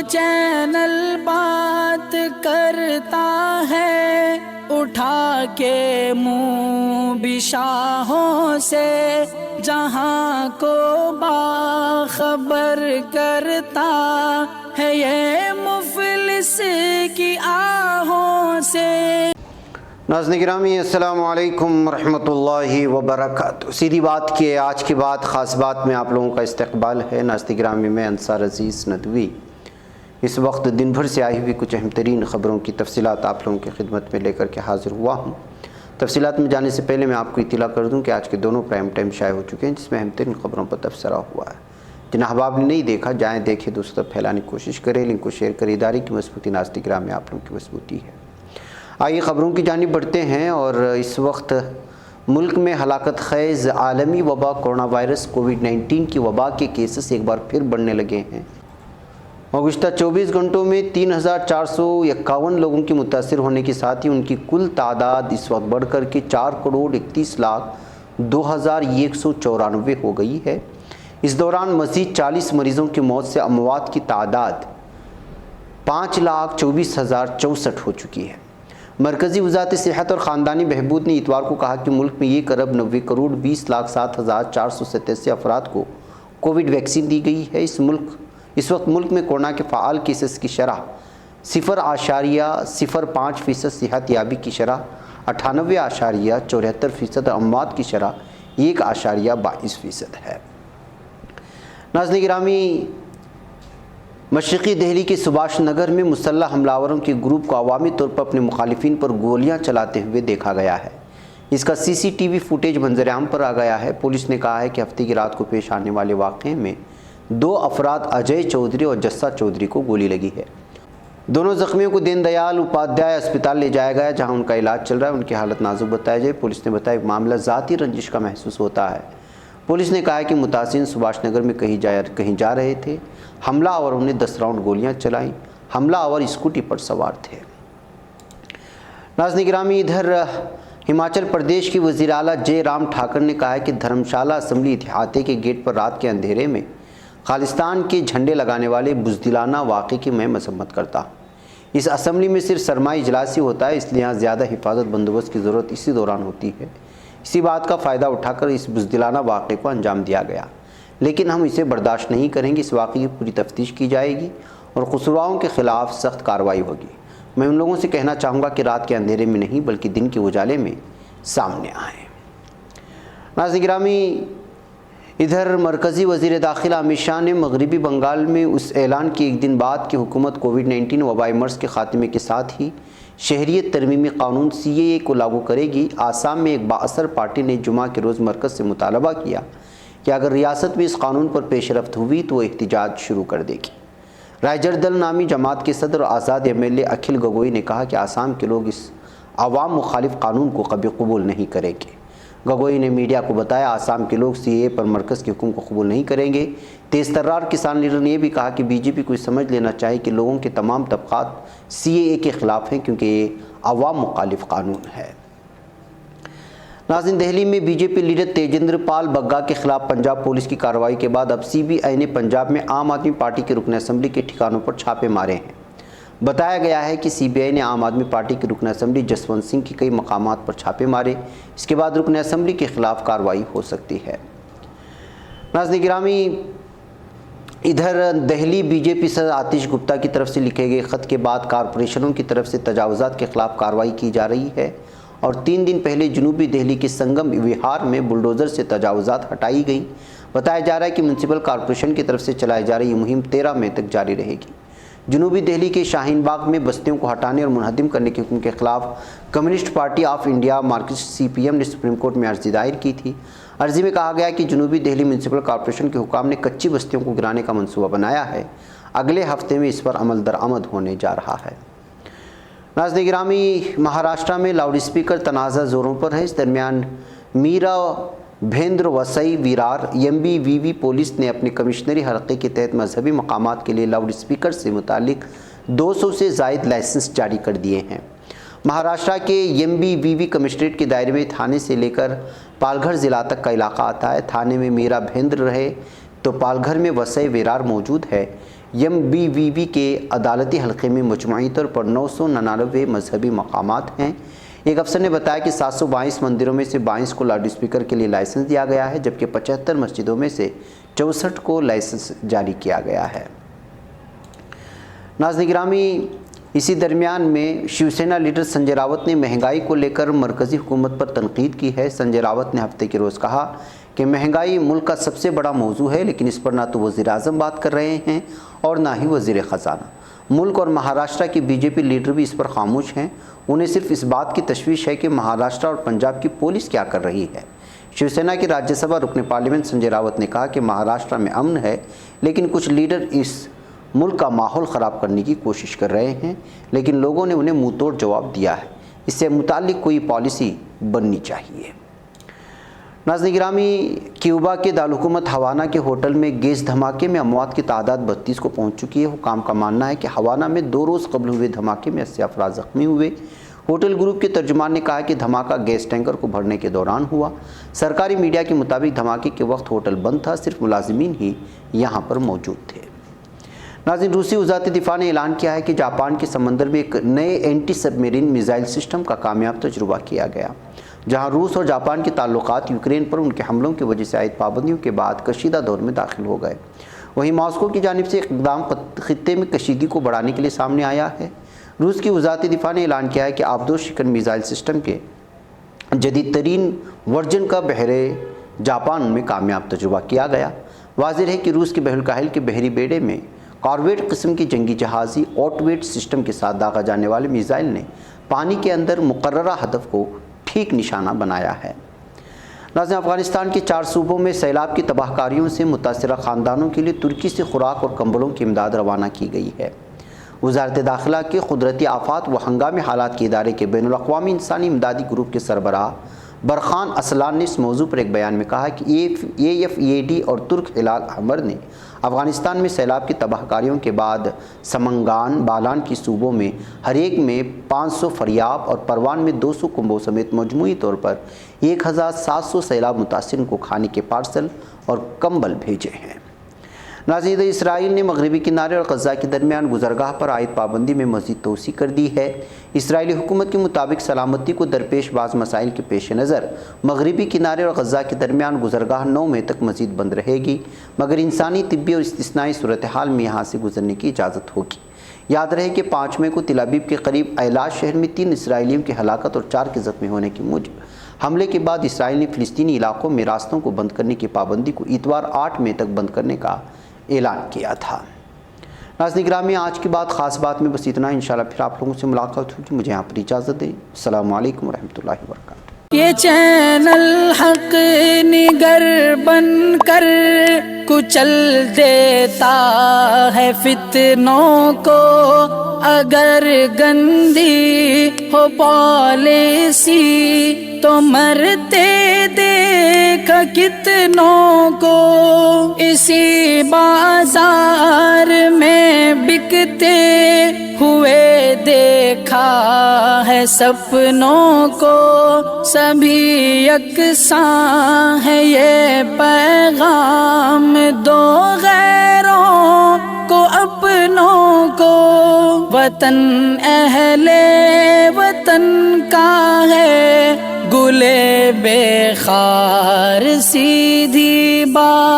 Channel بات کرتا ہے اٹھا کے منہ بھی شاہوں سے، جہاں کو باخبر کرتا ہے یہ مفلس کی آہوں سے۔ ناظرین گرامی السلام علیکم ورحمۃ اللہ وبرکاتہ۔ سیدھی بات کی آج کی بات خاص بات میں آپ لوگوں کا استقبال ہے۔ ناظرین گرامی میں انصار عزیز ندوی اس وقت دن بھر سے آئی ہوئی کچھ اہم ترین خبروں کی تفصیلات آپ لوگوں کی خدمت میں لے کر کے حاضر ہوا ہوں۔ تفصیلات میں جانے سے پہلے میں آپ کو اطلاع کر دوں کہ آج کے دونوں پرائم ٹائم شائع ہو چکے ہیں، جس میں اہم ترین خبروں پر تبصرہ ہوا ہے۔ جن احباب نے نہیں دیکھا جائیں دیکھے، دوسروں تک پھیلانے کی کوشش کریں، لنک کو شیئر کریں۔ ادارے کی مضبوطی ناظرین گرامی آپ لوگوں کی مضبوطی ہے۔ آئیے خبروں کی جانب بڑھتے ہیں، اور اس وقت ملک میں ہلاکت خیز عالمی وبا کورونا وائرس کووڈ-19 کی وبا کے کیسز ایک بار پھر بڑھنے لگے ہیں۔ گزشتہ 24 گھنٹوں میں 3451 لوگوں کے متاثر ہونے کے ساتھ ہی ان کی کل تعداد اس وقت بڑھ کر کے 4,31,02,194 ہو گئی ہے۔ اس دوران مزید 40 مریضوں کی موت سے اموات کی تعداد 5,24,064 ہو چکی ہے۔ مرکزی وزارت صحت اور خاندانی بہبود نے اتوار کو کہا کہ ملک میں 1,90,20,07,487 افراد کو کووڈ ویکسین دی گئی ہے۔ اس وقت ملک میں کورونا کے فعال کیسز کی شرح 0.05%، صحت یابی کی شرح 98.74%، اموات کی شرح 1.22% ہے۔ ناظرین گرامی، مشرقی دہلی کے سبھاش نگر میں مسلح حملہ آوروں کے گروپ کو عوامی طور پر اپنے مخالفین پر گولیاں چلاتے ہوئے دیکھا گیا ہے۔ اس کا CCTV فوٹیج منظر عام پر آ گیا ہے۔ پولیس نے کہا ہے کہ ہفتے کی رات کو پیش آنے والے واقعے میں 2 افراد اجے چودھری اور جسا چودھری کو گولی لگی ہے۔ دونوں زخمیوں کو دین دیال اپادھیائے اسپتال لے جایا گیا، جہاں ان کا علاج چل رہا ہے۔ ان کی حالت نازک بتائی جائے۔ پولیس نے بتایا کہ معاملہ ذاتی رنجش کا محسوس ہوتا ہے۔ پولیس نے کہا کہ متاثرین سبھاش نگر میں کہیں جا رہے تھے۔ حملہ آوروں نے 10 راؤنڈ گولیاں چلائیں۔ حملہ آور اسکوٹی پر سوار تھے۔ ناظرین گرامی، ادھر ہماچل پردیش کی وزیر اعلیٰ جے رام ٹھاکر نے کہا ہے کہ دھرمشالہ اسمبلی احاطے کے گیٹ پر رات کے اندھیرے میں خالصتان کے جھنڈے لگانے والے بزدلانہ واقعے کی میں مذمت کرتا ہوں۔ اس اسمبلی میں صرف سرمائی اجلاس ہی ہوتا ہے، اس لیے یہاں زیادہ حفاظت بندوبست کی ضرورت اسی دوران ہوتی ہے۔ اسی بات کا فائدہ اٹھا کر اس بزدلانہ واقعے کو انجام دیا گیا، لیکن ہم اسے برداشت نہیں کریں گے۔ اس واقعے کی پوری تفتیش کی جائے گی اور قصورواروں کے خلاف سخت کارروائی ہوگی۔ میں ان لوگوں سے کہنا چاہوں گا کہ رات کے اندھیرے میں نہیں بلکہ دن کے اجالے میں سامنے آئیں۔ ناظرین گرامی، ادھر مرکزی وزیر داخلہ امت شاہ نے مغربی بنگال میں اس اعلان کے ایک دن بعد کہ حکومت کووڈ-19 وبائی مرض کے خاتمے کے ساتھ ہی شہریت ترمیمی قانون CAA کو لاگو کرے گی، آسام میں ایک بااثر پارٹی نے جمعہ کے روز مرکز سے مطالبہ کیا کہ اگر ریاست میں اس قانون پر پیش رفت ہوئی تو وہ احتجاج شروع کر دے گی۔ رائجر دل نامی جماعت کے صدر اور آزاد MLA اکھل گگوئی نے کہا کہ آسام کے لوگ اس عوام مخالف قانون کو کبھی قبول نہیں کریں گے۔ گگوئی نے میڈیا کو بتایا آسام کے لوگ CAA پر مرکز کے حکم کو قبول نہیں کریں گے۔ تیز ترار کسان لیڈر نے یہ بھی کہا کہ BJP کو سمجھ لینا چاہیے کہ لوگوں کے تمام طبقات CAA کے خلاف ہیں، کیونکہ یہ عوام مخالف قانون ہے۔ ناظرین، دہلی میں BJP لیڈر تیجندر پال بگا کے خلاف پنجاب پولیس کی کارروائی کے بعد اب CBI نے پنجاب میں عام آدمی پارٹی کے رکن اسمبلی کے ٹھکانوں پر چھاپے مارے ہیں۔ بتایا گیا ہے کہ CBI نے عام آدمی پارٹی کے رکن اسمبلی جسونت سنگھ کی کئی مقامات پر چھاپے مارے۔ اس کے بعد رکن اسمبلی کے خلاف کارروائی ہو سکتی ہے۔ ناظرین گرامی، ادھر دہلی BJP صدر آتش گپتا کی طرف سے لکھے گئے خط کے بعد کارپوریشنوں کی طرف سے تجاوزات کے خلاف کارروائی کی جا رہی ہے، اور 3 دن پہلے جنوبی دہلی کے سنگم وہار میں بلڈوزر سے تجاوزات ہٹائی گئیں۔ بتایا جا رہا ہے کہ میونسپل کارپوریشن کی طرف سے چلائی جا رہی یہ مہم 13 مئی تک جاری رہے گی۔ جنوبی دہلی کے شاہین باغ میں بستیوں کو ہٹانے اور منہدم کرنے کے حکم کے خلاف communist party of India Marxist CPM نے سپریم کورٹ میں عرضی دائر کی تھی۔ عرضی میں کہا گیا کہ جنوبی دہلی میونسپل کارپوریشن کے حکام نے کچی بستیوں کو گرانے کا منصوبہ بنایا ہے۔ اگلے ہفتے میں اس پر عمل درآمد ہونے جا رہا ہے۔ ناظرین گرامی، مہاراشٹرا میں لاؤڈ اسپیکر تنازع زوروں پر ہے۔ اس درمیان میرا بھیندر وسائی ویرار MBVV پولیس نے اپنے کمشنری حلقے کے تحت مذہبی مقامات کے لیے لاؤڈ اسپیکر سے متعلق 200 سے زائد لائسنس جاری کر دیے ہیں۔ مہاراشٹرا کے MBVV کمشنریٹ کے دائرے میں تھانے سے لے کر پالگھر ضلع تک کا علاقہ آتا ہے۔ تھانے میں میرا بھیندر رہے تو پالگھر میں وسائی ویرار موجود ہے۔ MBVV کے عدالتی حلقے میں مجموعی طور پر 999 مذہبی مقامات ہیں۔ ایک افسر نے بتایا کہ 722 مندروں میں سے 22 کو لاؤڈ اسپیکر کے لیے لائسنس دیا گیا ہے، جبکہ 75 مسجدوں میں سے 64 کو لائسنس جاری کیا گیا ہے۔ ناظرین گرامی، اسی درمیان میں شیو سینا لیڈر سنجے راوت نے مہنگائی کو لے کر مرکزی حکومت پر تنقید کی ہے۔ سنجے راوت نے ہفتے کے روز کہا کہ مہنگائی ملک کا سب سے بڑا موضوع ہے، لیکن اس پر نہ تو وزیر اعظم بات کر رہے ہیں اور نہ ہی وزیر خزانہ۔ ملک اور مہاراشٹر کے BJP لیڈر بھی اس پر خاموش ہیں۔ انہیں صرف اس بات کی تشویش ہے کہ مہاراشٹر اور پنجاب کی پولیس کیا کر رہی ہے۔ شیو سینا کے راجیہ سبھا رکن پارلیمنٹ سنجے راوت نے کہا کہ مہاراشٹر میں امن ہے، لیکن کچھ لیڈر اس ملک کا ماحول خراب کرنے کی کوشش کر رہے ہیں، لیکن لوگوں نے انہیں منہ توڑ جواب دیا ہے۔ اس سے متعلق کوئی پالیسی بننی چاہیے۔ ناظرین گرامی، کیوبا کے دارالحکومت ہوانا کے ہوٹل میں گیس دھماکے میں اموات کی تعداد 32 کو پہنچ چکی ہے۔ حکام کا ماننا ہے کہ ہوانا میں 2 روز قبل ہوئے دھماکے میں 80 افراد زخمی ہوئے۔ ہوٹل گروپ کے ترجمان نے کہا کہ دھماکہ گیس ٹینکر کو بھرنے کے دوران ہوا۔ سرکاری میڈیا کے مطابق دھماکے کے وقت ہوٹل بند تھا، صرف ملازمین ہی یہاں پر موجود تھے۔ ناظرین، روسی وزارت دفاع نے اعلان کیا ہے کہ جاپان کے سمندر میں ایک نئے اینٹی سب میرین میزائل سسٹم کا کامیاب تجربہ کیا گیا، جہاں روس اور جاپان کے تعلقات یوکرین پر ان کے حملوں کی وجہ سے عائد پابندیوں کے بعد کشیدہ دور میں داخل ہو گئے۔ وہیں ماسکو کی جانب سے اقدام خطے میں کشیدگی کو بڑھانے کے لیے سامنے آیا ہے۔ روس کی وزارت دفاع نے اعلان کیا ہے کہ آبدوز شکن میزائل سسٹم کے جدید ترین ورژن کا بحرے جاپان میں کامیاب تجربہ کیا گیا۔ واضح ہے کہ روس کے بحر الکاہل کے بحری بیڑے میں کارویٹ قسم کی جنگی جہازی آؤٹ ویٹ سسٹم کے ساتھ داغا جانے والے میزائل نے پانی کے اندر مقررہ ہدف کو ٹھیک نشانہ بنایا ہے۔ ناظرین، افغانستان کے 4 صوبوں میں سیلاب کی تباہ کاریوں سے متاثرہ خاندانوں کے لیے ترکی سے خوراک اور کمبلوں کی امداد روانہ کی گئی ہے۔ وزارت داخلہ کے قدرتی آفات و ہنگامی حالات کے ادارے کے بین الاقوامی انسانی امدادی گروپ کے سربراہ برخان اسلان نے اس موضوع پر ایک بیان میں کہا کہ AFEAD اور ترک ہلال احمر نے افغانستان میں سیلاب کی تباہ کاریوں کے بعد سمنگان، بالان کی صوبوں میں ہر ایک میں 500 فریاب اور پروان میں 200 کنبوں سمیت مجموعی طور پر 1700 سیلاب متاثرین کو کھانے کے پارسل اور کمبل بھیجے ہیں۔ ناظرین، اسرائیل نے مغربی کنارے اور غزہ کے درمیان گزرگاہ پر عائد پابندی میں مزید توسیع کر دی ہے۔ اسرائیلی حکومت کے مطابق سلامتی کو درپیش بعض مسائل کے پیش نظر مغربی کنارے اور غزہ کے درمیان گزرگاہ 9 مئی تک مزید بند رہے گی، مگر انسانی، طبی اور استثنائی صورتحال میں یہاں سے گزرنے کی اجازت ہوگی۔ یاد رہے کہ 5 مئی کو تل ابیب کے قریب ایلاٹ شہر میں 3 اسرائیلیوں کی ہلاکت اور 4 کے زخمی ہونے کے موجب حملے کے بعد اسرائیل نے فلسطینی علاقوں میں راستوں کو بند کرنے کی پابندی کو اتوار 8 مئی تک بند کرنے کا اعلان کیا تھا۔ ناظرین گرامی، آج کی خاص بات میں بس اتنا۔ انشاءاللہ پھر آپ لوگوں سے ملاقات ہوگی۔ مجھے یہاں پر اجازت دیں۔ السلام علیکم ورحمۃ اللہ وبرکاتہ۔ یہ چینل حق نگر بن کر کچل دیتا ہے فتنوں کو، اگر گندی ہو پالیسی تو مرتے دیکھ کتنوں کو، اسی بازار میں بکتے ہوئے دیکھا ہے سپنوں کو، سبھی یکساں ہے یہ پیغام دو غیروں کو اپنوں کو، وطن اہل وطن کا ہے گلے بے خار سیدھی بات۔